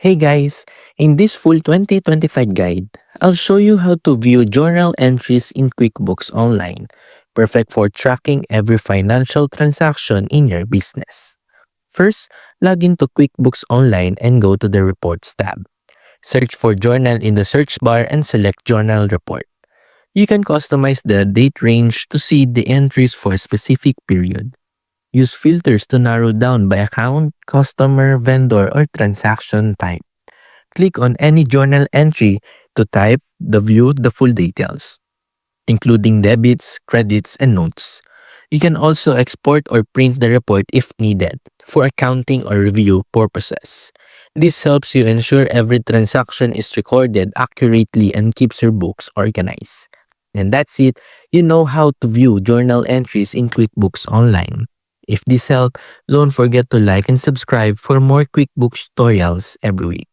Hey guys, in this full 2025 guide, I'll show you how to view journal entries in QuickBooks Online, perfect for tracking every financial transaction in your business. First, log into QuickBooks Online and go to the Reports tab. Search for Journal in the search bar and select Journal Report. You can customize the date range to see the entries for a specific period. Use filters to narrow down by account, customer, vendor, or transaction type. Click on any journal entry to type the view the full details, including debits, credits, and notes. You can also export or print the report if needed for accounting or review purposes. This helps you ensure every transaction is recorded accurately and keeps your books organized. And that's it. You know how to view journal entries in QuickBooks Online. If this helped, don't forget to like and subscribe for more QuickBooks tutorials every week.